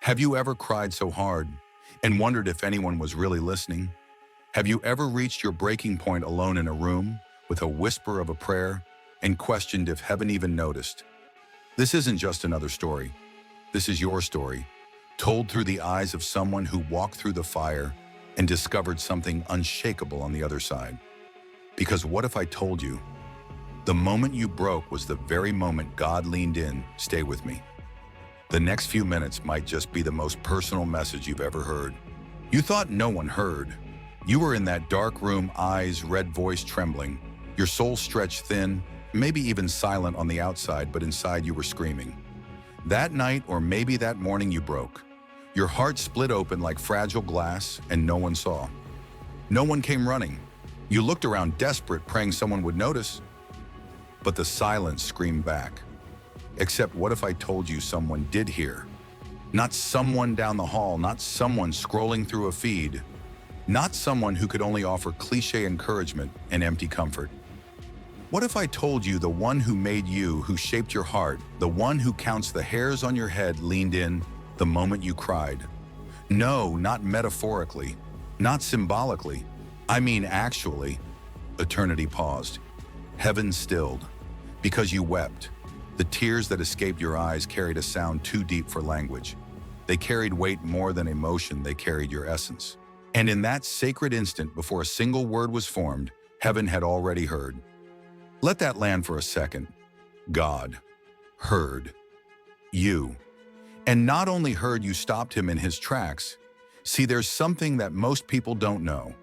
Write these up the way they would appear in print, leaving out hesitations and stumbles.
Have you ever cried so hard and wondered if anyone was really listening? Have you ever reached your breaking point alone in a room with a whisper of a prayer and questioned if heaven even noticed? This isn't just another story. This is your story, told through the eyes of someone who walked through the fire and discovered something unshakable on the other side. Because what if I told you, the moment you broke was the very moment God leaned in, stay with me. The next few minutes might just be the most personal message you've ever heard. You thought no one heard. You were in that dark room, eyes, red voice trembling, your soul stretched thin, maybe even silent on the outside, but inside you were screaming. That night, or maybe that morning, you broke. Your heart split open like fragile glass, and no one saw. No one came running. You looked around desperate, praying someone would notice. But the silence screamed back. Except what if I told you someone did hear? Not someone down the hall, not someone scrolling through a feed, not someone who could only offer cliché encouragement and empty comfort. What if I told you the one who made you, who shaped your heart, the one who counts the hairs on your head leaned in the moment you cried? No, not metaphorically, not symbolically. I mean actually. Eternity paused. Heaven stilled. Because you wept. The tears that escaped your eyes carried a sound too deep for language. They carried weight more than emotion, they carried your essence. And in that sacred instant, before a single word was formed, heaven had already heard. Let that land for a second. God heard you. And not only heard, you stopped him in his tracks. See, there's something that most people don't know.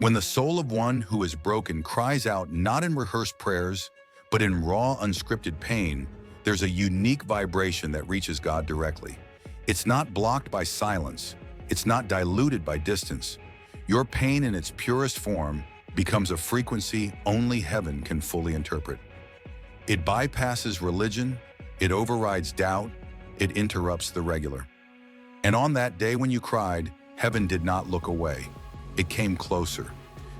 When the soul of one who is broken cries out, not in rehearsed prayers, but in raw, unscripted pain, there's a unique vibration that reaches God directly. It's not blocked by silence. It's not diluted by distance. Your pain in its purest form becomes a frequency only heaven can fully interpret. It bypasses religion, it overrides doubt, it interrupts the regular. And on that day when you cried, heaven did not look away. It came closer.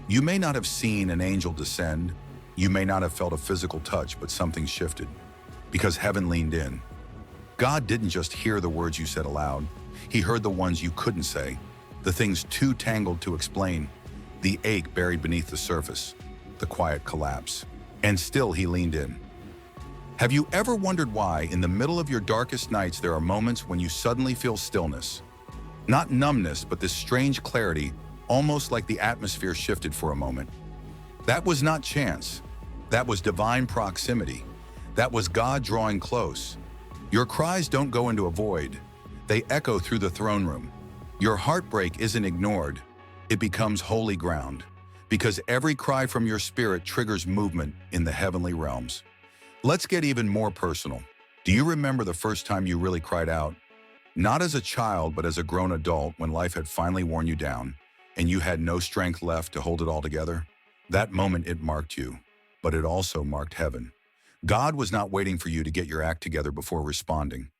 You may not have seen an angel descend, you may not have felt a physical touch, but something shifted. Because heaven leaned in. God didn't just hear the words you said aloud. He heard the ones you couldn't say, the things too tangled to explain, the ache buried beneath the surface, the quiet collapse. And still he leaned in. Have you ever wondered why, in the middle of your darkest nights, there are moments when you suddenly feel stillness? Not numbness, but this strange clarity, almost like the atmosphere shifted for a moment. That was not chance. That was divine proximity. That was God drawing close. Your cries don't go into a void. They echo through the throne room. Your heartbreak isn't ignored. It becomes holy ground. Because every cry from your spirit triggers movement in the heavenly realms. Let's get even more personal. Do you remember the first time you really cried out? Not as a child, but as a grown adult, when life had finally worn you down and you had no strength left to hold it all together? That moment, it marked you, but it also marked heaven. God was not waiting for you to get your act together before responding.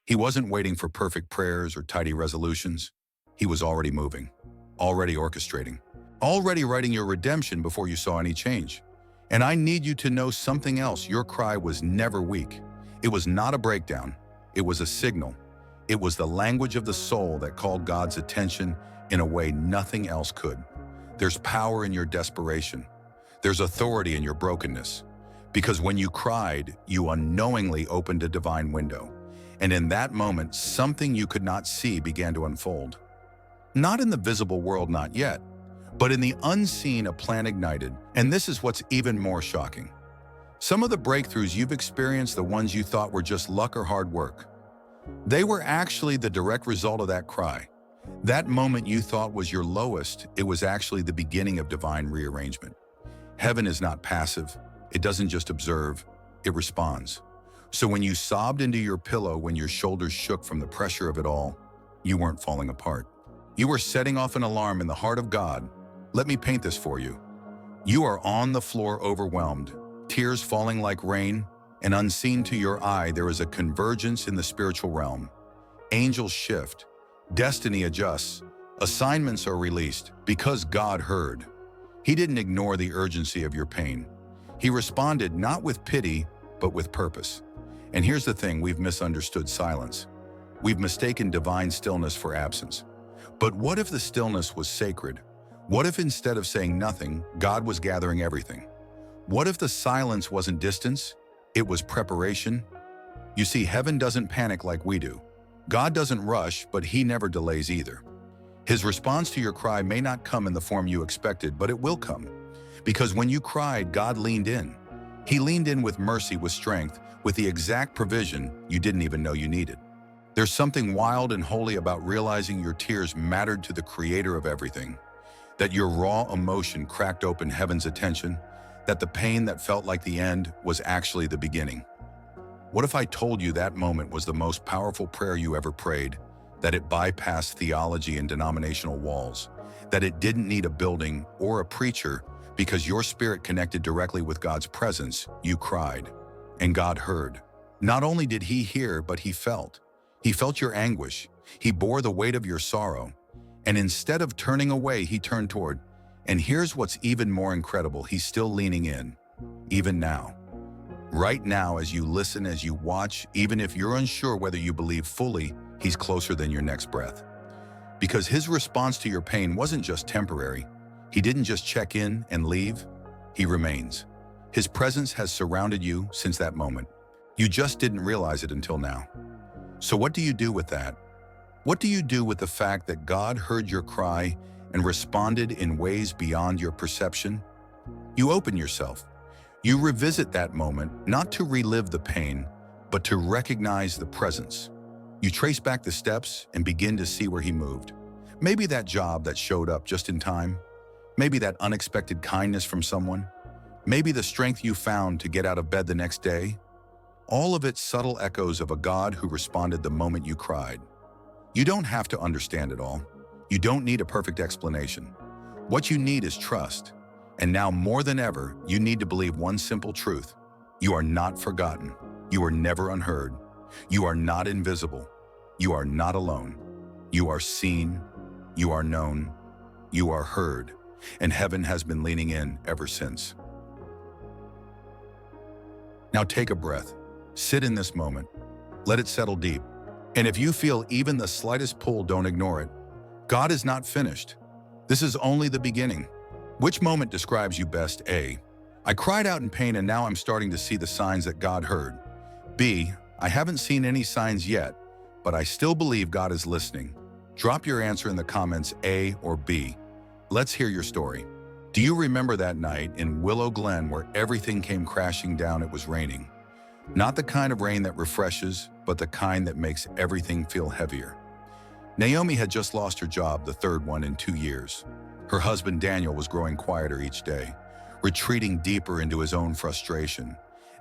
He wasn't waiting for perfect prayers or tidy resolutions. He was already moving, already orchestrating, already writing your redemption before you saw any change. And I need you to know something else. Your cry was never weak. It was not a breakdown. It was a signal. It was the language of the soul that called God's attention in a way nothing else could. There's power in your desperation. There's authority in your brokenness. Because when you cried, you unknowingly opened a divine window. And in that moment, something you could not see began to unfold. Not in the visible world, not yet, but in the unseen, a plan ignited. And this is what's even more shocking. Some of the breakthroughs you've experienced, the ones you thought were just luck or hard work, they were actually the direct result of that cry. That moment you thought was your lowest, it was actually the beginning of divine rearrangement. Heaven is not passive. It doesn't just observe, it responds. So when you sobbed into your pillow, when your shoulders shook from the pressure of it all, you weren't falling apart. You were setting off an alarm in the heart of God. Let me paint this for you. You are on the floor, overwhelmed, tears falling like rain, and unseen to your eye, there is a convergence in the spiritual realm. Angels shift, destiny adjusts, assignments are released because God heard. He didn't ignore the urgency of your pain. He responded not with pity, but with purpose. And here's the thing, we've misunderstood silence. We've mistaken divine stillness for absence. But what if the stillness was sacred? What if instead of saying nothing, God was gathering everything? What if the silence wasn't distance? It was preparation? You see, heaven doesn't panic like we do. God doesn't rush, but he never delays either. His response to your cry may not come in the form you expected, but it will come. Because when you cried, God leaned in. He leaned in with mercy, with strength, with the exact provision you didn't even know you needed. There's something wild and holy about realizing your tears mattered to the creator of everything, that your raw emotion cracked open heaven's attention, that the pain that felt like the end was actually the beginning. What if I told you that moment was the most powerful prayer you ever prayed, that it bypassed theology and denominational walls, that it didn't need a building or a preacher because your spirit connected directly with God's presence? You cried, and God heard. Not only did he hear, but he felt. He felt your anguish. He bore the weight of your sorrow. And instead of turning away, he turned toward. And here's what's even more incredible. He's still leaning in, even now. Right now, as you listen, as you watch, even if you're unsure whether you believe fully, he's closer than your next breath. Because his response to your pain wasn't just temporary. He didn't just check in and leave. He remains. His presence has surrounded you since that moment. You just didn't realize it until now. So what do you do with that? What do you do with the fact that God heard your cry and responded in ways beyond your perception? You open yourself. You revisit that moment, not to relive the pain, but to recognize the presence. You trace back the steps and begin to see where he moved. Maybe that job that showed up just in time. Maybe that unexpected kindness from someone. Maybe the strength you found to get out of bed the next day. All of it subtle echoes of a God who responded the moment you cried. You don't have to understand it all. You don't need a perfect explanation. What you need is trust. And now more than ever, you need to believe one simple truth. You are not forgotten. You are never unheard. You are not invisible. You are not alone. You are seen. You are known. You are heard. And heaven has been leaning in ever since. Now take a breath. Sit in this moment. Let it settle deep. And if you feel even the slightest pull, don't ignore it. God is not finished. This is only the beginning. Which moment describes you best? A, I cried out in pain and now I'm starting to see the signs that God heard. B, I haven't seen any signs yet, but I still believe God is listening. Drop your answer in the comments, A or B. Let's hear your story. Do you remember that night in Willow Glen where everything came crashing down? It was raining. Not the kind of rain that refreshes, but the kind that makes everything feel heavier. Naomi had just lost her job, the third one in 2 years. Her husband Daniel was growing quieter each day, retreating deeper into his own frustration.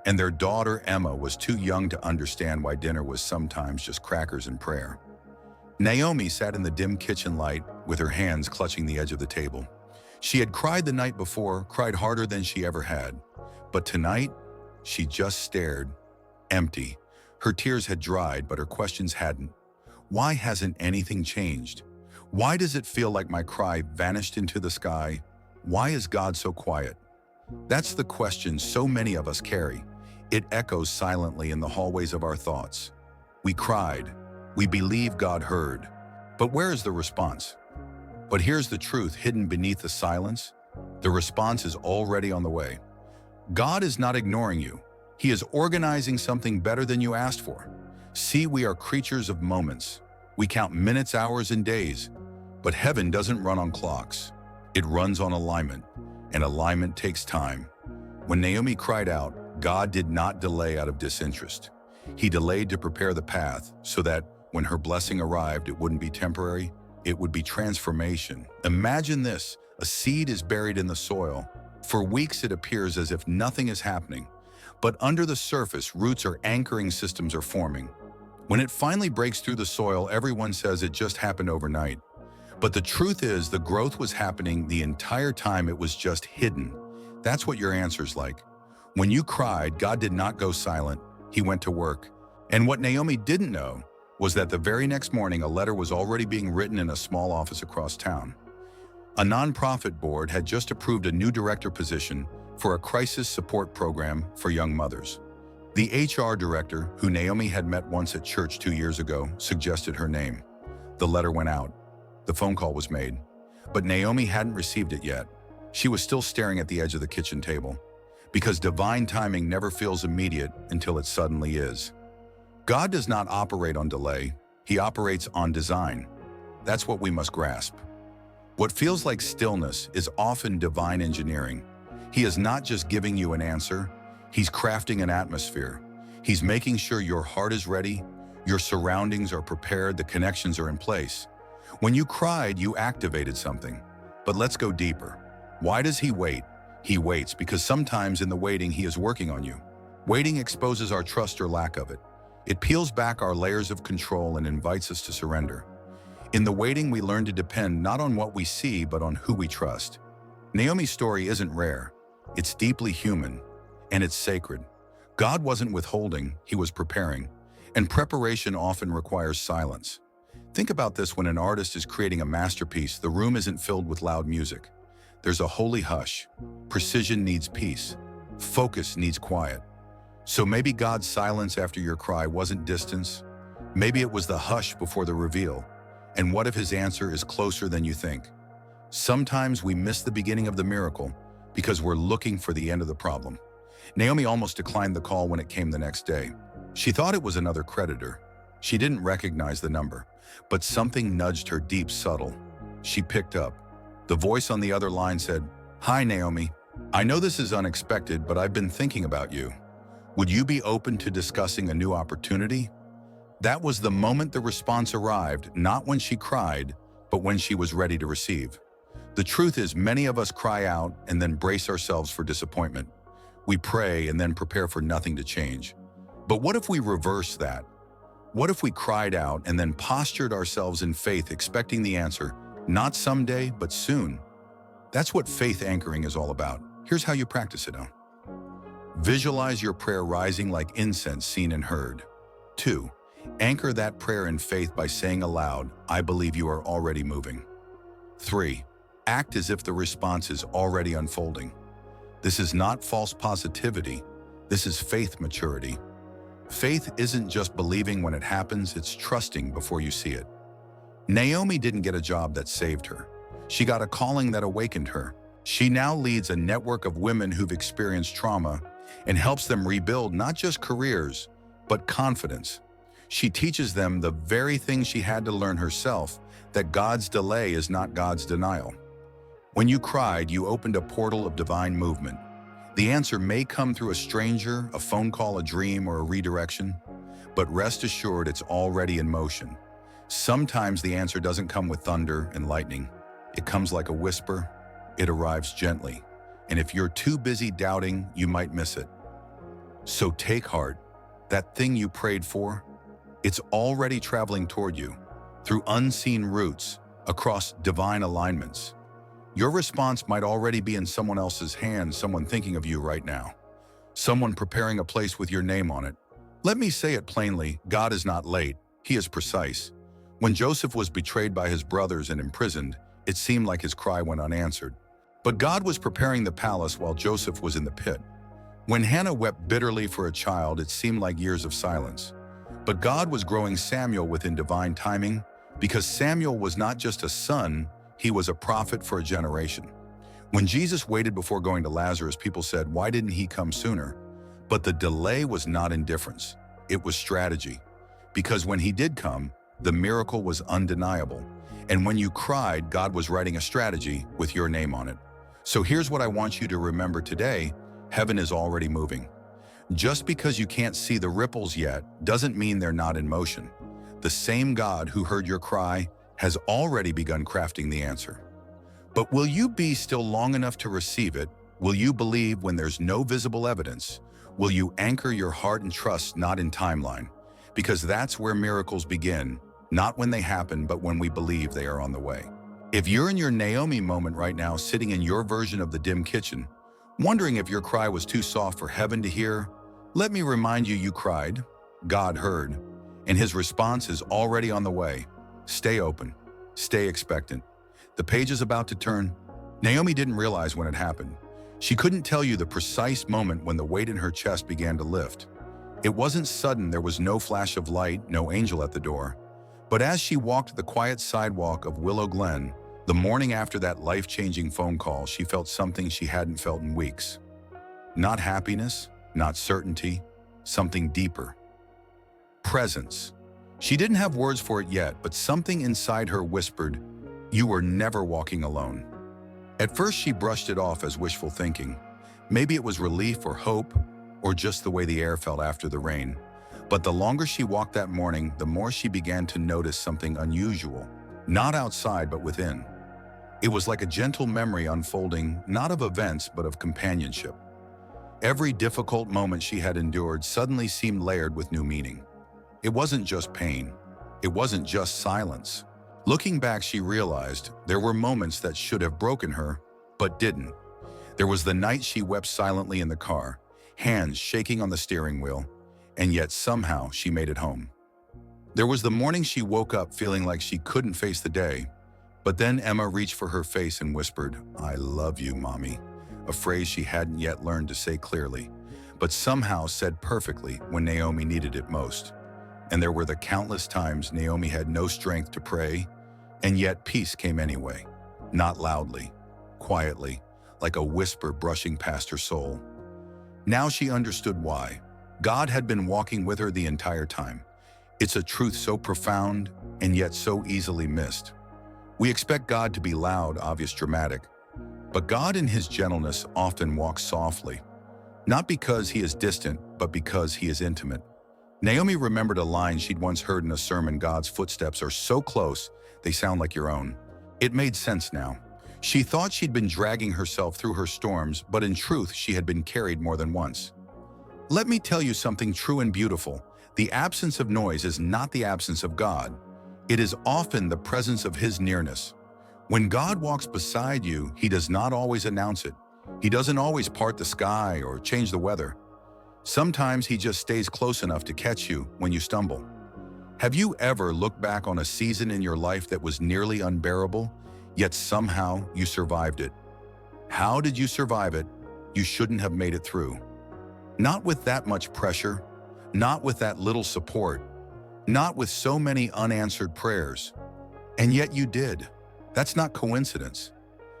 And their daughter Emma was too young to understand why dinner was sometimes just crackers and prayer. Naomi sat in the dim kitchen light with her hands clutching the edge of the table. She had cried the night before, cried harder than she ever had. But tonight, she just stared, empty. Her tears had dried, but her questions hadn't. Why hasn't anything changed? Why does it feel like my cry vanished into the sky? Why is God so quiet? That's the question so many of us carry. It echoes silently in the hallways of our thoughts. We cried. We believe God heard. But where is the response? But here's the truth hidden beneath the silence. The response is already on the way. God is not ignoring you. He is organizing something better than you asked for. See, we are creatures of moments. We count minutes, hours, and days. But heaven doesn't run on clocks. It runs on alignment, and alignment takes time. When Naomi cried out, God did not delay out of disinterest. He delayed to prepare the path so that when her blessing arrived, it wouldn't be temporary, it would be transformation. Imagine this, a seed is buried in the soil. For weeks it appears as if nothing is happening, but under the surface, roots or anchoring systems are forming. When it finally breaks through the soil, everyone says it just happened overnight. But the truth is, the growth was happening the entire time. It was just hidden. That's what your answer's like. When you cried, God did not go silent. He went to work. And what Naomi didn't know was that the very next morning, a letter was already being written in a small office across town. A nonprofit board had just approved a new director position for a crisis support program for young mothers. The HR director, who Naomi had met once at church 2 years ago, suggested her name. The letter went out. The phone call was made. But Naomi hadn't received it yet. She was still staring at the edge of the kitchen table, because divine timing never feels immediate until it suddenly is. God does not operate on delay. He operates on design. That's what we must grasp. What feels like stillness is often divine engineering. He is not just giving you an answer. He's crafting an atmosphere. He's making sure your heart is ready, your surroundings are prepared, the connections are in place. When you cried, you activated something. But let's go deeper. Why does he wait? He waits because sometimes in the waiting, he is working on you. Waiting exposes our trust or lack of it. It peels back our layers of control and invites us to surrender. In the waiting, we learn to depend not on what we see, but on who we trust. Naomi's story isn't rare. It's deeply human, and it's sacred. God wasn't withholding, he was preparing. And preparation often requires silence. Think about this: when an artist is creating a masterpiece, the room isn't filled with loud music. There's a holy hush. Precision needs peace. Focus needs quiet. So maybe God's silence after your cry wasn't distance. Maybe it was the hush before the reveal. And what if his answer is closer than you think? Sometimes we miss the beginning of the miracle because we're looking for the end of the problem. Naomi almost declined the call when it came the next day. She thought it was another creditor. She didn't recognize the number, but something nudged her deep, subtle. She picked up. The voice on the other line said, "Hi, Naomi. I know this is unexpected, but I've been thinking about you. Would you be open to discussing a new opportunity?" That was the moment the response arrived, not when she cried, but when she was ready to receive. The truth is, many of us cry out and then brace ourselves for disappointment. We pray and then prepare for nothing to change. But what if we reverse that? What if we cried out and then postured ourselves in faith, expecting the answer, not someday, but soon? That's what faith anchoring is all about. Here's how you practice it. Visualize your prayer rising like incense seen and heard. 2. Anchor that prayer in faith by saying aloud, "I believe you are already moving." 3. Act as if the response is already unfolding. This is not false positivity. This is faith maturity. Faith isn't just believing when it happens, it's trusting before you see it. Naomi didn't get a job that saved her. She got a calling that awakened her. She now leads a network of women who've experienced trauma and helps them rebuild not just careers, but confidence. She teaches them the very thing she had to learn herself, that God's delay is not God's denial. When you cried, you opened a portal of divine movement. The answer may come through a stranger, a phone call, a dream, or a redirection, but rest assured it's already in motion. Sometimes the answer doesn't come with thunder and lightning. It comes like a whisper. It arrives gently. And if you're too busy doubting, you might miss it. So take heart. That thing you prayed for, it's already traveling toward you, through unseen routes, across divine alignments. Your response might already be in someone else's hands, someone thinking of you right now, someone preparing a place with your name on it. Let me say it plainly, God is not late, he is precise. When Joseph was betrayed by his brothers and imprisoned, it seemed like his cry went unanswered. But God was preparing the palace while Joseph was in the pit. When Hannah wept bitterly for a child, it seemed like years of silence. But God was growing Samuel within divine timing, because Samuel was not just a son, he was a prophet for a generation. When Jesus waited before going to Lazarus, people said, "Why didn't he come sooner?" But the delay was not indifference. It was strategy. Because when he did come, the miracle was undeniable. And when you cried, God was writing a strategy with your name on it. So here's what I want you to remember today. Heaven is already moving. Just because you can't see the ripples yet doesn't mean they're not in motion. The same God who heard your cry has already begun crafting the answer. But will you be still long enough to receive it? Will you believe when there's no visible evidence? Will you anchor your heart and trust not in timeline? Because that's where miracles begin, not when they happen, but when we believe they are on the way. If you're in your Naomi moment right now, sitting in your version of the dim kitchen, wondering if your cry was too soft for heaven to hear, let me remind you, you cried, God heard, and his response is already on the way. Stay open, stay expectant. The page is about to turn. Naomi didn't realize when it happened. She couldn't tell you the precise moment when the weight in her chest began to lift. It wasn't sudden, there was no flash of light, no angel at the door. But as she walked the quiet sidewalk of Willow Glen, the morning after that life-changing phone call, she felt something she hadn't felt in weeks. Not happiness, not certainty, something deeper. Presence. She didn't have words for it yet, but something inside her whispered, "You were never walking alone." At first she brushed it off as wishful thinking. Maybe it was relief or hope, or just the way the air felt after the rain. But the longer she walked that morning, the more she began to notice something unusual. Not outside, but within. It was like a gentle memory unfolding, not of events, but of companionship. Every difficult moment she had endured suddenly seemed layered with new meaning. It wasn't just pain. It wasn't just silence. Looking back, she realized there were moments that should have broken her, but didn't. There was the night she wept silently in the car, hands shaking on the steering wheel, and yet somehow she made it home. There was the morning she woke up feeling like she couldn't face the day, but then Emma reached for her face and whispered, "I love you, Mommy," a phrase she hadn't yet learned to say clearly, but somehow said perfectly when Naomi needed it most. And there were the countless times Naomi had no strength to pray, and yet peace came anyway. Not loudly, quietly, like a whisper brushing past her soul. Now she understood why. God had been walking with her the entire time. It's a truth so profound and yet so easily missed. We expect God to be loud, obvious, dramatic. But God in his gentleness often walks softly. Not because he is distant, but because he is intimate. Naomi remembered a line she'd once heard in a sermon: "God's footsteps are so close, they sound like your own." It made sense now. She thought she'd been dragging herself through her storms, but in truth, she had been carried more than once. Let me tell you something true and beautiful. The absence of noise is not the absence of God. It is often the presence of his nearness. When God walks beside you, he does not always announce it. He doesn't always part the sky or change the weather. Sometimes he just stays close enough to catch you when you stumble. Have you ever looked back on a season in your life that was nearly unbearable, yet somehow you survived it? How did you survive it? You shouldn't have made it through. Not with that much pressure, not with that little support, not with so many unanswered prayers. And yet you did. That's not coincidence.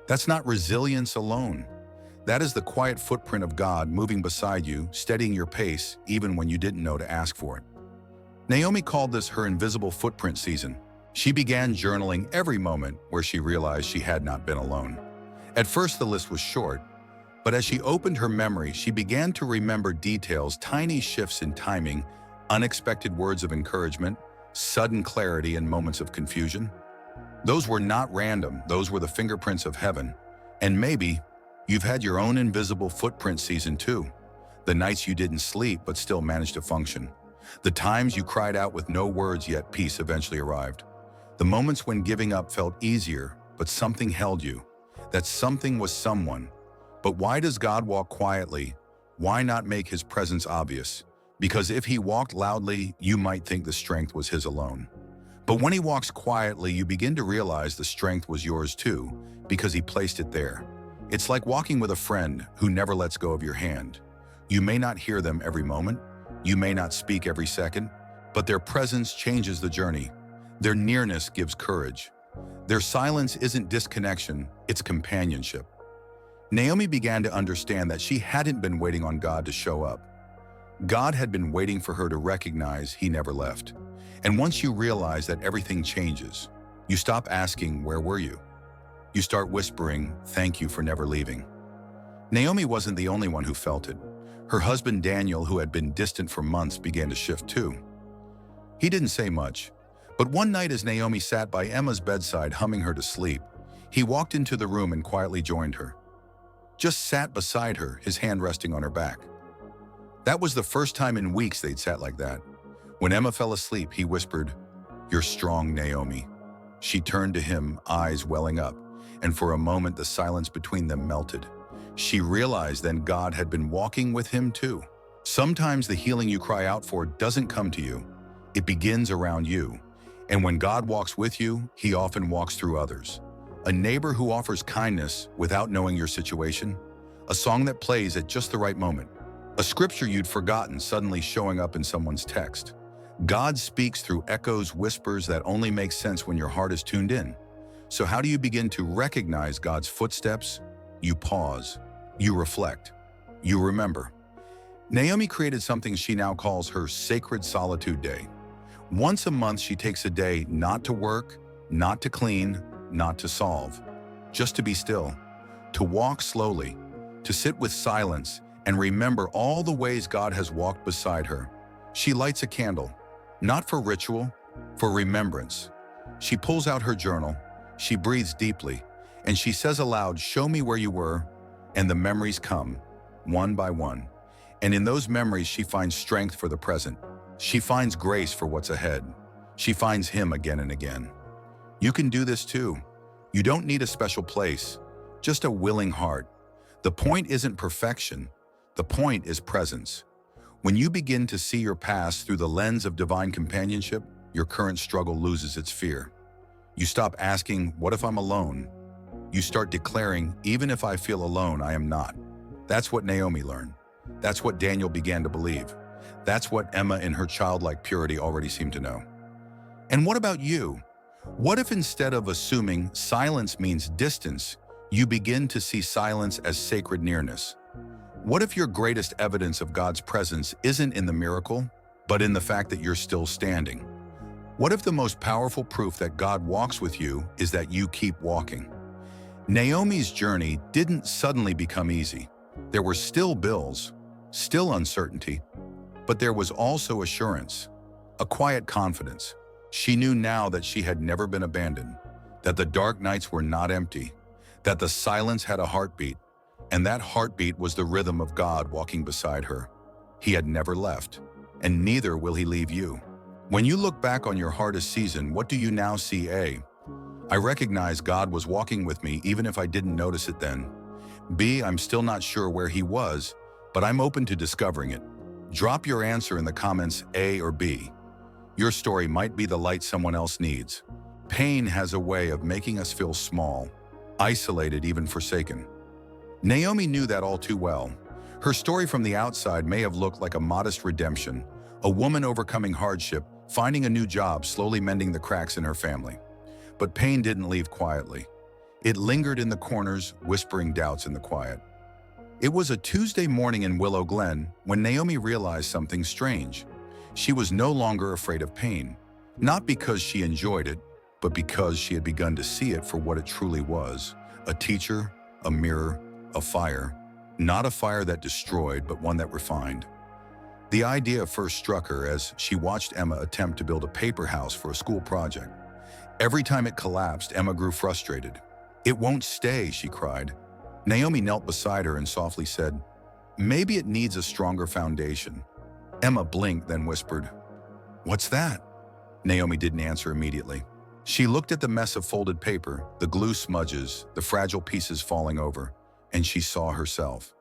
That's not resilience alone. That is the quiet footprint of God moving beside you, steadying your pace, even when you didn't know to ask for it. Naomi called this her invisible footprint season. She began journaling every moment where she realized she had not been alone. At first, the list was short, but as she opened her memory, she began to remember details, tiny shifts in timing, unexpected words of encouragement, sudden clarity in moments of confusion. Those were not random, those were the fingerprints of heaven. And maybe you've had your own invisible footprint season too. The nights you didn't sleep but still managed to function. The times you cried out with no words yet peace eventually arrived. The moments when giving up felt easier but something held you. That something was someone. But why does God walk quietly? Why not make his presence obvious? Because if he walked loudly, you might think the strength was his alone. But when he walks quietly, you begin to realize the strength was yours too, because he placed it there. It's like walking with a friend who never lets go of your hand. You may not hear them every moment, you may not speak every second, but their presence changes the journey. Their nearness gives courage. Their silence isn't disconnection, it's companionship. Naomi began to understand that she hadn't been waiting on God to show up. God had been waiting for her to recognize he never left. And once you realize that everything changes, you stop asking, "Where were you?" You start whispering, "Thank you for never leaving." Naomi wasn't the only one who felt it. Her husband Daniel, who had been distant for months, began to shift too. He didn't say much, but one night as Naomi sat by Emma's bedside humming her to sleep, he walked into the room and quietly joined her. Just sat beside her, his hand resting on her back. That was the first time in weeks they'd sat like that. When Emma fell asleep, he whispered, "You're strong, Naomi." She turned to him, eyes welling up, and for a moment the silence between them melted. She realized then God had been walking with him too. Sometimes the healing you cry out for doesn't come to you. It begins around you. And when God walks with you, he often walks through others. A neighbor who offers kindness without knowing your situation. A song that plays at just the right moment. A scripture you'd forgotten suddenly showing up in someone's text. God speaks through echoes, whispers that only make sense when your heart is tuned in. So how do you begin to recognize God's footsteps? You pause, you reflect, you remember. Naomi created something she now calls her Sacred Solitude Day. Once a month, she takes a day not to work, not to clean, not to solve, just to be still, to walk slowly, to sit with silence and remember all the ways God has walked beside her. She lights a candle, not for ritual, for remembrance. She pulls out her journal, she breathes deeply, and she says aloud, "Show me where you were," and the memories come, one by one. And in those memories, she finds strength for the present. She finds grace for what's ahead. She finds Him again and again. You can do this too. You don't need a special place, just a willing heart. The point isn't perfection. The point is presence. When you begin to see your past through the lens of divine companionship, your current struggle loses its fear. You stop asking, "What if I'm alone?" You start declaring, "Even if I feel alone, I am not." That's what Naomi learned. That's what Daniel began to believe. That's what Emma in her childlike purity already seemed to know. And what about you? What if instead of assuming silence means distance, you begin to see silence as sacred nearness? What if your greatest evidence of God's presence isn't in the miracle, but in the fact that you're still standing? What if the most powerful proof that God walks with you is that you keep walking? Naomi's journey didn't suddenly become easy. There were still bills, still uncertainty, but there was also assurance, a quiet confidence. She knew now that she had never been abandoned, that the dark nights were not empty, that the silence had a heartbeat, and that heartbeat was the rhythm of God walking beside her. He had never left, and neither will He leave you. When you look back on your hardest season, what do you now see? I recognize God was walking with me even if I didn't notice it then. B, I'm still not sure where He was, but I'm open to discovering it. Drop your answer in the comments, A or B. Your story might be the light someone else needs. Pain has a way of making us feel small, isolated, even forsaken. Naomi knew that all too well. Her story from the outside may have looked like a modest redemption, a woman overcoming hardship, finding a new job, slowly mending the cracks in her family. But pain didn't leave quietly. It lingered in the corners, whispering doubts in the quiet. It was a Tuesday morning in Willow Glen when Naomi realized something strange. She was no longer afraid of pain, not because she enjoyed it, but because she had begun to see it for what it truly was: a teacher, a mirror, a fire. Not a fire that destroyed, but one that refined. The idea first struck her as she watched Emma attempt to build a paper house for a school project. Every time it collapsed, Emma grew frustrated. "It won't stay," she cried. Naomi knelt beside her and softly said, "Maybe it needs a stronger foundation." Emma blinked, then whispered, "What's that?" Naomi didn't answer immediately. She looked at the mess of folded paper, the glue smudges, the fragile pieces falling over, and she saw herself.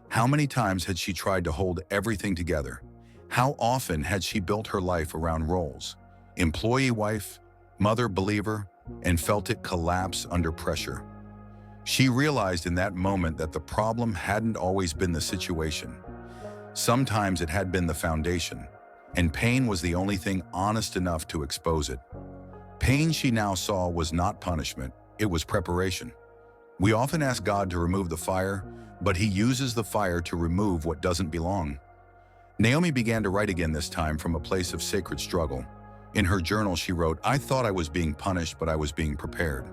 How many times had she tried to hold everything together? How often had she built her life around roles? Employee wife, mother believer, and felt it collapse under pressure. She realized in that moment that the problem hadn't always been the situation. Sometimes it had been the foundation, and pain was the only thing honest enough to expose it. Pain, she now saw, was not punishment, it was preparation. We often ask God to remove the fire, but He uses the fire to remove what doesn't belong. Naomi began to write again, this time from a place of sacred struggle. In her journal, she wrote, "I thought I was being punished, but I was being prepared.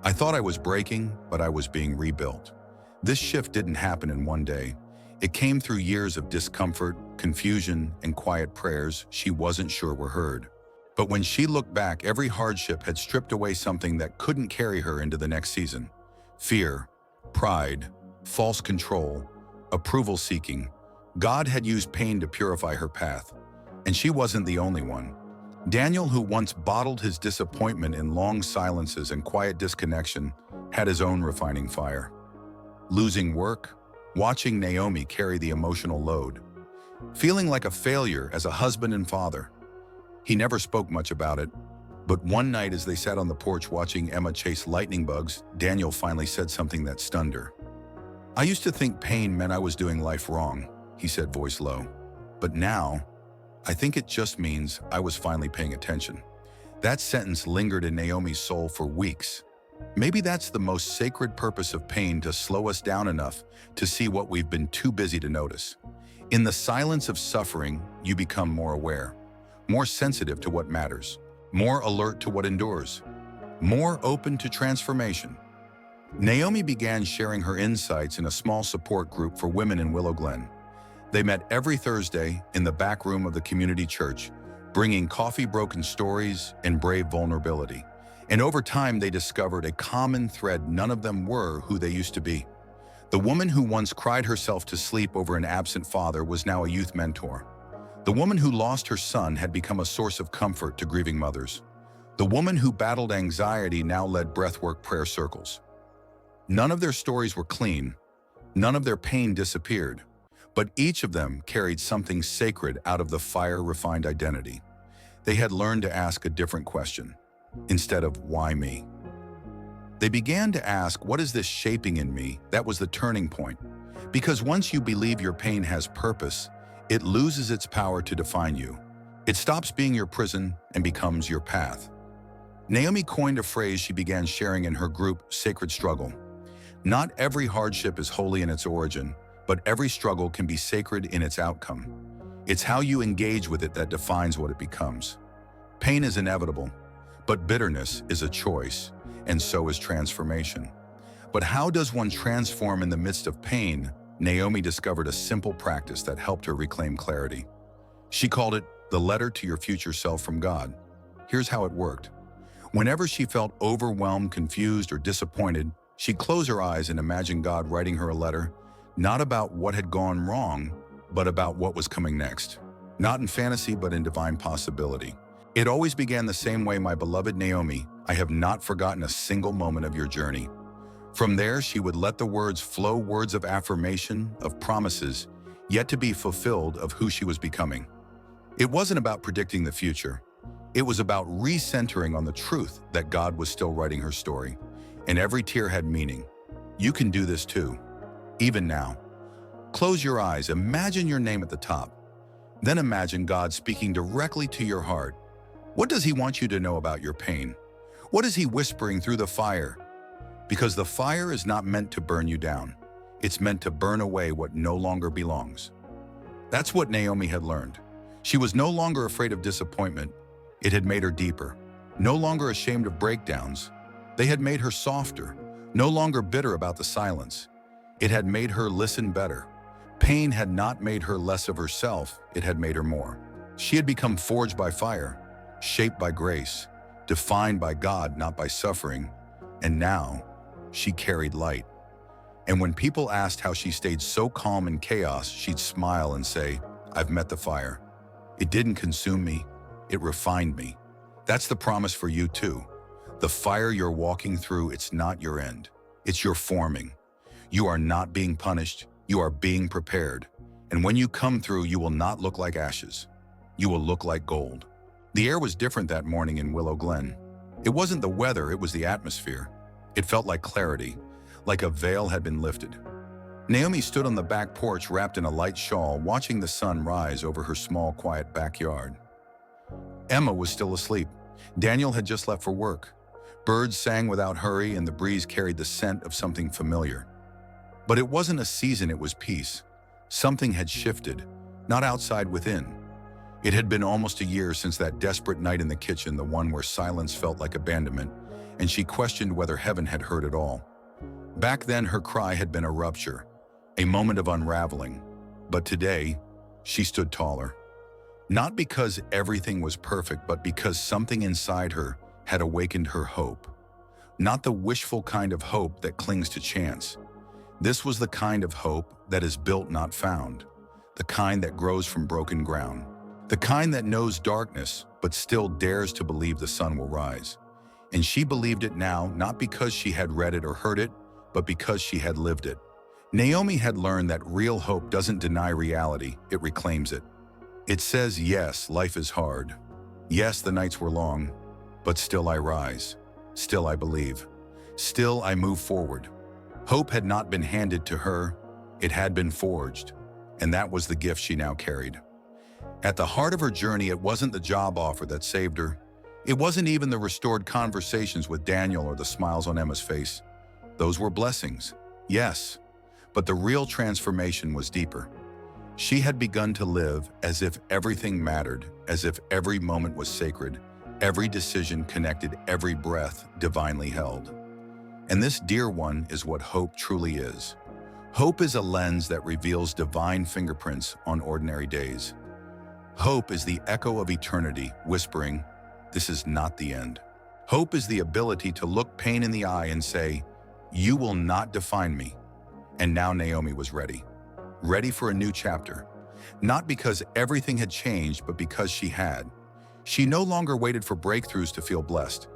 I thought I was breaking, but I was being rebuilt." This shift didn't happen in one day. It came through years of discomfort, confusion, and quiet prayers she wasn't sure were heard. But when she looked back, every hardship had stripped away something that couldn't carry her into the next season. Fear, pride, false control, approval seeking. God had used pain to purify her path, and she wasn't the only one. Daniel, who once bottled his disappointment in long silences and quiet disconnection, had his own refining fire. Losing work, watching Naomi carry the emotional load, feeling like a failure as a husband and father. He never spoke much about it, but one night as they sat on the porch watching Emma chase lightning bugs, Daniel finally said something that stunned her. "I used to think pain meant I was doing life wrong. he said, voice low. But now, I think it just means I was finally paying attention. That sentence lingered in Naomi's soul for weeks. Maybe that's the most sacred purpose of pain, to slow us down enough to see what we've been too busy to notice. In the silence of suffering, you become more aware, more sensitive to what matters, more alert to what endures, more open to transformation. Naomi began sharing her insights in a small support group for women in Willow Glen. They met every Thursday in the back room of the community church, bringing coffee-broken stories and brave vulnerability. And over time, they discovered a common thread: none of them were who they used to be. The woman who once cried herself to sleep over an absent father was now a youth mentor. The woman who lost her son had become a source of comfort to grieving mothers. The woman who battled anxiety now led breathwork prayer circles. None of their stories were clean. None of their pain disappeared. But each of them carried something sacred out of the fire-refined identity. They had learned to ask a different question. Instead of, why me? They began to ask, what is this shaping in me? That was the turning point. Because once you believe your pain has purpose, it loses its power to define you. It stops being your prison and becomes your path. Naomi coined a phrase she began sharing in her group, sacred struggle. Not every hardship is holy in its origin, but every struggle can be sacred in its outcome. It's how you engage with it that defines what it becomes. Pain is inevitable, but bitterness is a choice, and so is transformation. But how does one transform in the midst of pain? Naomi discovered a simple practice that helped her reclaim clarity. She called it the letter to your future self from God. Here's how it worked. Whenever she felt overwhelmed, confused, or disappointed, she'd close her eyes and imagine God writing her a letter, not about what had gone wrong, but about what was coming next. Not in fantasy, but in divine possibility. It always began the same way: my beloved Naomi, I have not forgotten a single moment of your journey. From there, she would let the words flow, words of affirmation, of promises, yet to be fulfilled, of who she was becoming. It wasn't about predicting the future. It was about recentering on the truth that God was still writing her story, and every tear had meaning. You can do this too, even now. Close your eyes, imagine your name at the top. Then imagine God speaking directly to your heart. What does He want you to know about your pain? What is He whispering through the fire? Because the fire is not meant to burn you down. It's meant to burn away what no longer belongs. That's what Naomi had learned. She was no longer afraid of disappointment. It had made her deeper. No longer ashamed of breakdowns. They had made her softer. No longer bitter about the silence. It had made her listen better. Pain had not made her less of herself. It had made her more. She had become forged by fire, shaped by grace, defined by God, not by suffering. And now, she carried light. And when people asked how she stayed so calm in chaos, she'd smile and say, I've met the fire. It didn't consume me, it refined me. That's the promise for you too. The fire you're walking through, it's not your end. It's your forming. You are not being punished, you are being prepared. And when you come through, you will not look like ashes. You will look like gold. The air was different that morning in Willow Glen. It wasn't the weather, it was the atmosphere. It felt like clarity, like a veil had been lifted. Naomi stood on the back porch wrapped in a light shawl, watching the sun rise over her small, quiet backyard. Emma was still asleep. Daniel had just left for work. Birds sang without hurry, and the breeze carried the scent of something familiar. But it wasn't a season, it was peace. Something had shifted, not outside, within. It had been almost a year since that desperate night in the kitchen, the one where silence felt like abandonment, and she questioned whether heaven had heard it all. Back then, her cry had been a rupture, a moment of unraveling. But today, she stood taller. Not because everything was perfect, but because something inside her had awakened her hope. Not the wishful kind of hope that clings to chance. This was the kind of hope that is built, not found. The kind that grows from broken ground. The kind that knows darkness, but still dares to believe the sun will rise. And she believed it now, not because she had read it or heard it, but because she had lived it. Naomi had learned that real hope doesn't deny reality, it reclaims it. It says, yes, life is hard. Yes, the nights were long, but still I rise. Still I believe. Still I move forward. Hope had not been handed to her, it had been forged. and that was the gift she now carried. At the heart of her journey, it wasn't the job offer that saved her. It wasn't even the restored conversations with Daniel or the smiles on Emma's face. Those were blessings, yes, but the real transformation was deeper. She had begun to live as if everything mattered, as if every moment was sacred, every decision connected, every breath divinely held. And this, dear one, is what hope truly is. Hope is a lens that reveals divine fingerprints on ordinary days. Hope is the echo of eternity, whispering, "This is not the end." Hope is the ability to look pain in the eye and say, "You will not define me." And now Naomi was ready. Ready for a new chapter. Not because everything had changed, but because she had. She no longer waited for breakthroughs to feel blessed.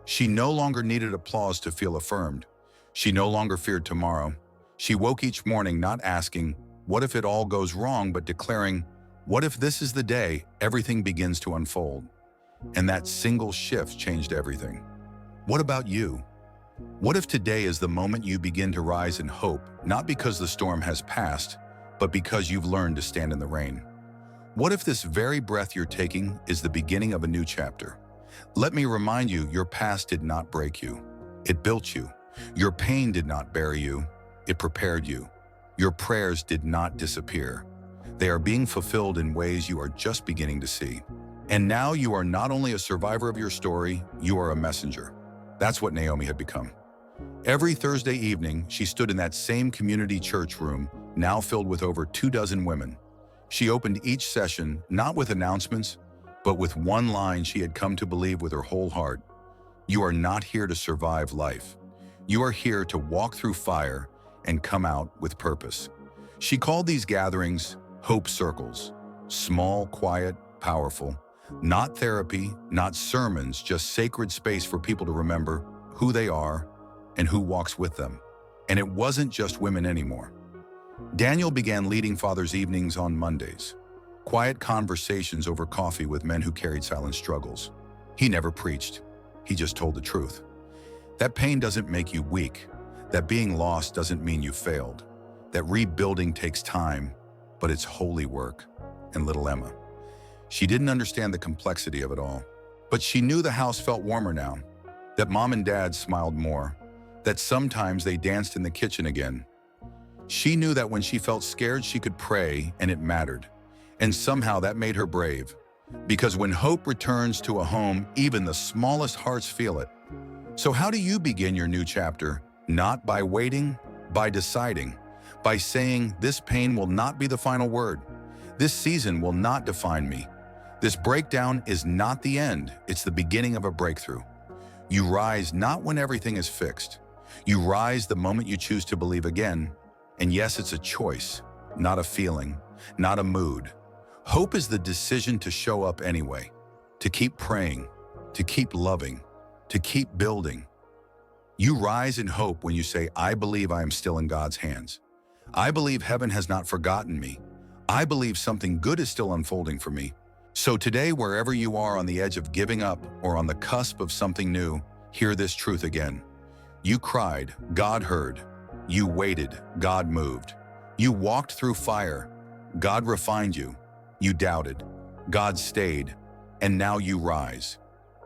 She no longer needed applause to feel affirmed. She no longer feared tomorrow. She woke each morning not asking, "What if it all goes wrong?" but declaring, "What if this is the day everything begins to unfold?" And that single shift changed everything. What about you? What if today is the moment you begin to rise in hope, not because the storm has passed, but because you've learned to stand in the rain? What if this very breath you're taking is the beginning of a new chapter? Let me remind you, your past did not break you. It built you. Your pain did not bury you. It prepared you. Your prayers did not disappear. They are being fulfilled in ways you are just beginning to see. And now you are not only a survivor of your story, you are a messenger. That's what Naomi had become. Every Thursday evening, she stood in that same community church room, now filled with over 24 women. She opened each session not with announcements, but with one line she had come to believe with her whole heart. You are not here to survive life. You are here to walk through fire and come out with purpose. She called these gatherings hope circles. Small, quiet, powerful. Not therapy, not sermons, just sacred space for people to remember who they are and who walks with them. And it wasn't just women anymore. Daniel began leading Father's evenings on Mondays. Quiet conversations over coffee with men who carried silent struggles. He never preached. He just told the truth. That pain doesn't make you weak. That being lost doesn't mean you failed. That rebuilding takes time, but it's holy work. And little Emma, she didn't understand the complexity of it all. But she knew the house felt warmer now. That mom and dad smiled more. That sometimes they danced in the kitchen again. She knew that when she felt scared, she could pray, and it mattered. And somehow that made her brave. Because when hope returns to a home, even the smallest hearts feel it. So how do you begin your new chapter? Not by waiting, by deciding. By saying, this pain will not be the final word. This season will not define me. This breakdown is not the end, it's the beginning of a breakthrough. You rise not when everything is fixed. You rise the moment you choose to believe again. And yes, it's a choice, not a feeling, not a mood. Hope is the decision to show up anyway, to keep praying, to keep loving, to keep building. You rise in hope when you say, I believe I am still in God's hands. I believe heaven has not forgotten me. I believe something good is still unfolding for me. So today, wherever you are on the edge of giving up or on the cusp of something new, hear this truth again. You cried, God heard. You waited, God moved. You walked through fire, God refined you. You doubted, God stayed, and now you rise.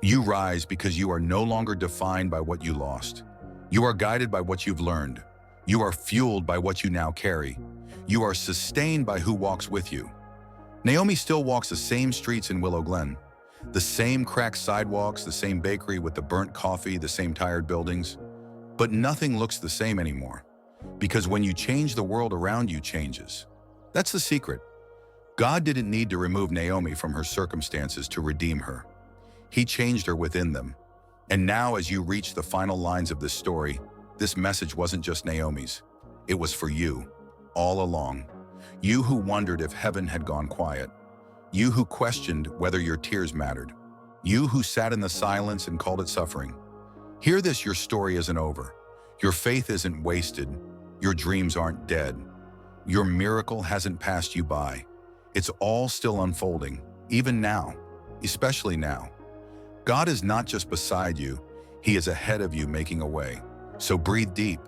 You rise because you are no longer defined by what you lost. You are guided by what you've learned. You are fueled by what you now carry. You are sustained by who walks with you. Naomi still walks the same streets in Willow Glen, the same cracked sidewalks, the same bakery with the burnt coffee, the same tired buildings. But nothing looks the same anymore. Because when you change, the world around you changes. That's the secret. God didn't need to remove Naomi from her circumstances to redeem her. He changed her within them. And now, as you reach the final lines of this story, this message wasn't just Naomi's. It was for you, all along. You who wondered if heaven had gone quiet. You who questioned whether your tears mattered. You who sat in the silence and called it suffering. Hear this, your story isn't over. Your faith isn't wasted. Your dreams aren't dead. Your miracle hasn't passed you by. It's all still unfolding, even now, especially now. God is not just beside you, He is ahead of you making a way. So breathe deep,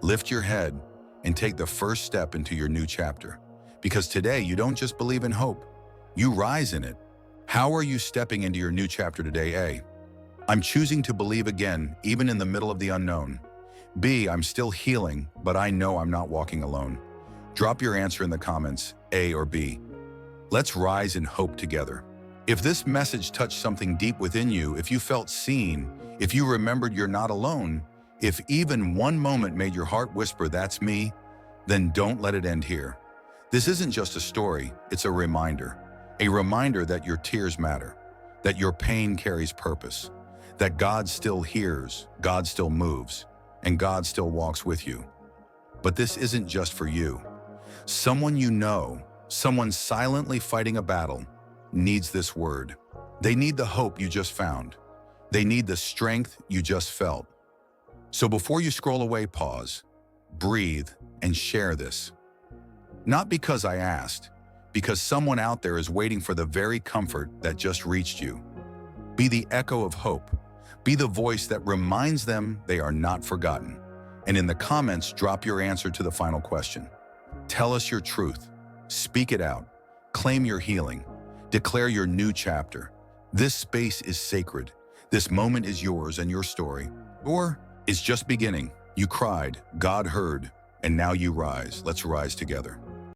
lift your head, and take the first step into your new chapter. Because today you don't just believe in hope, you rise in it. How are you stepping into your new chapter today? A. I'm choosing to believe again, even in the middle of the unknown. B. I'm still healing, but I know I'm not walking alone. Drop your answer in the comments, A or B. Let's rise in hope together. If this message touched something deep within you, if you felt seen, if you remembered you're not alone, if even one moment made your heart whisper, "That's me," then don't let it end here. This isn't just a story, it's a reminder that your tears matter, that your pain carries purpose, that God still hears, God still moves, and God still walks with you. But this isn't just for you. Someone you know, someone silently fighting a battle, needs this word. They need the hope you just found. They need the strength you just felt. So before you scroll away, pause, breathe, and share this. Not because I asked, because someone out there is waiting for the very comfort that just reached you. Be the echo of hope. Be the voice that reminds them they are not forgotten. And in the comments, drop your answer to the final question. Tell us your truth. Speak it out. Claim your healing. Declare your new chapter. This space is sacred. This moment is yours and your story. Or it's just beginning. You cried, God heard, and now you rise. Let's rise together.